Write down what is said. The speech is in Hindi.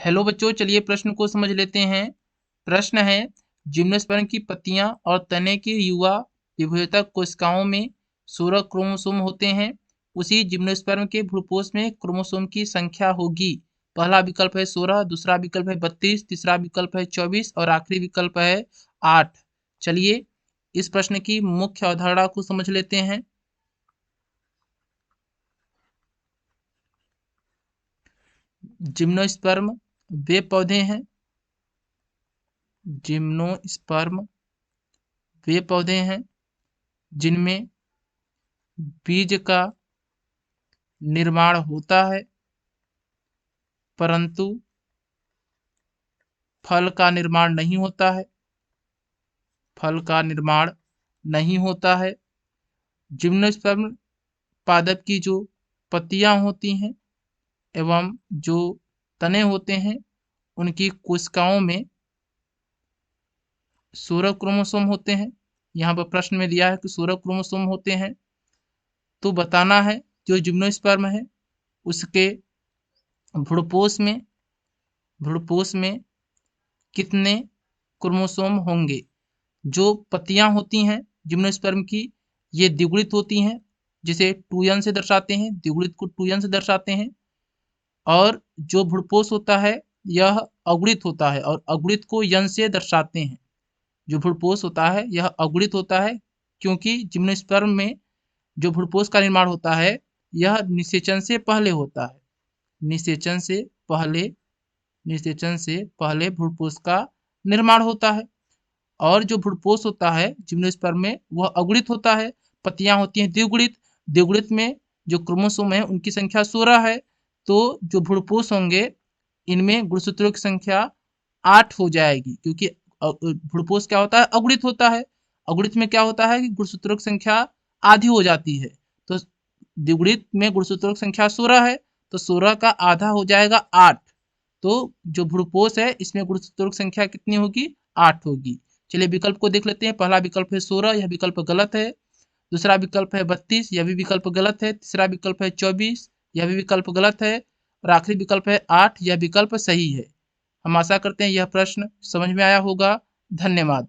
हेलो बच्चों, चलिए प्रश्न को समझ लेते हैं। प्रश्न है, जिम्नोस्पर्म की पत्तियां और तने की युवा विभेदक कोशिकाओं में 16 क्रोमोसोम होते हैं। उसी जिम्नोस्पर्म के भ्रूपोष में क्रोमोसोम की संख्या होगी। पहला विकल्प है 16, दूसरा विकल्प है 32, तीसरा विकल्प है 24 और आखिरी विकल्प है 8। चलिए इस प्रश्न की मुख्य अवधारणा को समझ लेते हैं। जिम्नोस्पर्म वे पौधे हैं जिम्नोस्पर्म वे पौधे हैं जिनमें बीज का निर्माण होता है, परंतु फल का निर्माण नहीं होता है। फल का निर्माण नहीं होता है। जिम्नोस्पर्म पादप की जो पत्तियां होती हैं एवं जो तने होते हैं, उनकी कोशिकाओं में 16 क्रोमोसोम होते हैं। यहाँ पर प्रश्न में दिया है कि 16 क्रोमोसोम होते हैं, तो बताना है जो जिम्नोस्पर्म है उसके भ्रूपोष में कितने क्रोमोसोम होंगे। जो पत्तियां होती हैं जिम्नोस्पर्म की, ये द्विगुणित होती हैं, जिसे 2n से दर्शाते हैं। द्विगुणित को 2n से दर्शाते हैं। और जो भ्रूपोष होता है यह अगुणित होता है और अगुणित को n से दर्शाते हैं। जो भ्रूपोष होता है यह अगुणित होता है, क्योंकि जिम्नोस्पर्म में जो भ्रूपोष का निर्माण होता है यह निषेचन से पहले होता है। निषेचन से पहले भ्रूपोष का निर्माण होता है। और जो भ्रूपोष होता है जिम्नोस्पर्म में वह अगुणित होता है। पत्तियां होती हैं द्विगुणित। द्विगुणित में जो क्रोमोसोम है उनकी संख्या 16 है। तो जो भ्रूपोष होंगे इनमें गुणसूत्रों की संख्या 8 हो जाएगी, क्योंकि भ्रूपोष क्या होता है, अगुणित होता है। अगुणित में क्या होता है कि गुणसूत्रों की संख्या आधी हो जाती है। तो द्विगुणित में गुणसूत्रों की संख्या 16 है, तो 16 का आधा हो जाएगा 8। तो जो भ्रूपोष है इसमें गुणसूत्रों की संख्या कितनी होगी, 8 होगी। चलिए विकल्प को देख लेते हैं। पहला विकल्प है 16, यह विकल्प गलत है। दूसरा विकल्प है 32, यह भी विकल्प गलत है। तीसरा विकल्प है 24, यह भी विकल्प गलत है। और आखिरी विकल्प है 8, यह विकल्प सही है। हम आशा करते हैं यह प्रश्न समझ में आया होगा। धन्यवाद।